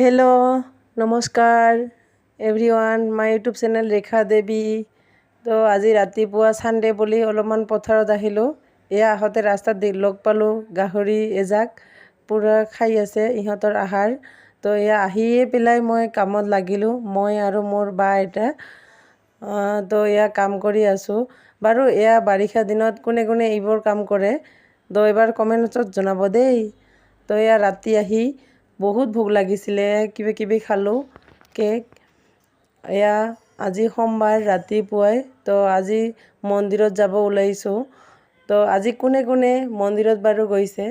Hello नमस्कार everyone my YouTube channel Rekha Devi. तो आज रातिपुৱা सानडे बोली अलपमान पथारत आहिलो। एया आहते रास्तात लग पालो गाहरी एजाक पूरा खाई आछे इहतर आहार। तो एया আহিয়ে পেলাই মই কামত লাগিলো, মই আৰু মোৰ বা এটা। তো এয়া কাম কৰি আছো বাৰু। এয়া বাৰিষা দিনত কোনে কোনে এইবোৰ কাম কৰে তো এবাৰ কমেণ্টত জনাব দেই। তো এয়া ৰাতি আহি বহুত ভোক লাগিছিলে, কিবা কিবি খালোঁ কেক। এয়া আজি সোমবাৰ ৰাতিপুৱাই তো আজি মন্দিৰত যাব ওলাইছোঁ। তো আজি কোনে কোনে মন্দিৰত বাৰু গৈছে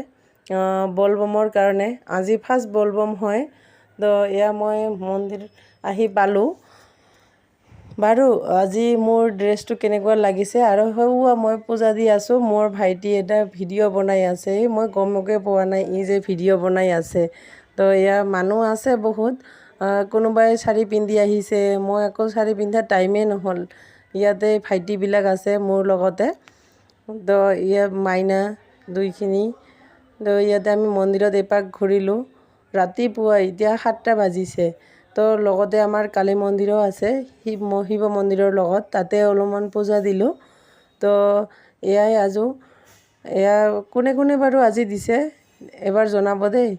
বলবমৰ কাৰণে, আজি ফাৰ্ষ্ট বলবম হয়। তো এয়া মই মন্দিৰ আহি পালোঁ বাৰু। আজি মোৰ ড্ৰেছটো কেনেকুৱা লাগিছে আৰু সেয়া মই পূজা দি আছোঁ। মোৰ ভাইটি এটা ভিডিঅ' বনাই আছে, মই গমকে পোৱা নাই ই যে ভিডিঅ' বনাই আছে। তো এয়া মানুহ আছে বহুত, কোনোবাই শাৰী পিন্ধি আহিছে, মই আকৌ শাৰী পিন্ধা টাইমেই নহ'ল। ইয়াতে ভাইটিবিলাক আছে মোৰ লগতে। তো ইয়া মাইনা দুইখিনি। তো ইয়াতে আমি মন্দিৰত এপাক ঘূৰিলোঁ ৰাতিপুৱা, এতিয়া 7টা বাজিছে। তো লগতে আমাৰ কালী মন্দিৰো আছে, শিৱ মন্দিৰৰ লগত, তাতে অলপমান পূজা দিলোঁ। তো এয়াই আজো। এয়া কোনে কোনে বাৰু আজি দিছে এবাৰ জনাব দেই।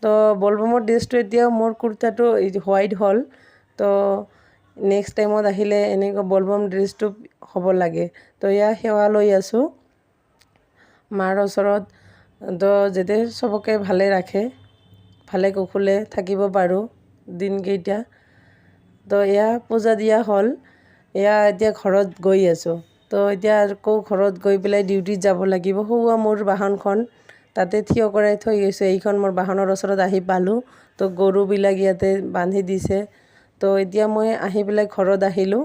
তো বলবমৰ ড্ৰেছটো এতিয়া মোৰ কুৰ্তাটো হোৱাইট হ'ল। তো নেক্সট টাইমত আহিলে এনেকুৱা বলবম ড্ৰেছটো হ'ব লাগে। তো এয়া সেৱা লৈ আছোঁ মাৰ ওচৰত। তো যাতে চবকে ভালে ৰাখে, ভালে কুশলে থাকিব পাৰোঁ দিনকেইটা। তো এয়া পূজা দিয়া হ'ল, এয়া এতিয়া ঘৰত গৈ আছোঁ। তো এতিয়া আকৌ ঘৰত গৈ পেলাই ডিউটিত যাব লাগিব। সেয়া মোৰ বাহনখন তাতে থিয় কৰাই থৈ গৈছোঁ, এইখন মোৰ বাহনৰ ওচৰত আহি পালোঁ। তো গৰুবিলাক ইয়াতে বান্ধি দিছে। তো এতিয়া মই আহি পেলাই ঘৰত আহিলোঁ।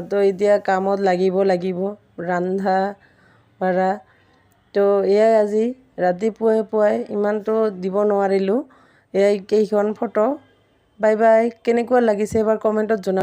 তো এতিয়া কামত লাগিব ৰন্ধা বঢ়া। তো এয়াই আজি ৰাতিপুৱাই ইমানটো দিব নোৱাৰিলোঁ। এয়াই কেইখন ফটো। Bye bye. কেনেকুৱা লাগিছে এবাৰ কমেণ্টত জনাব।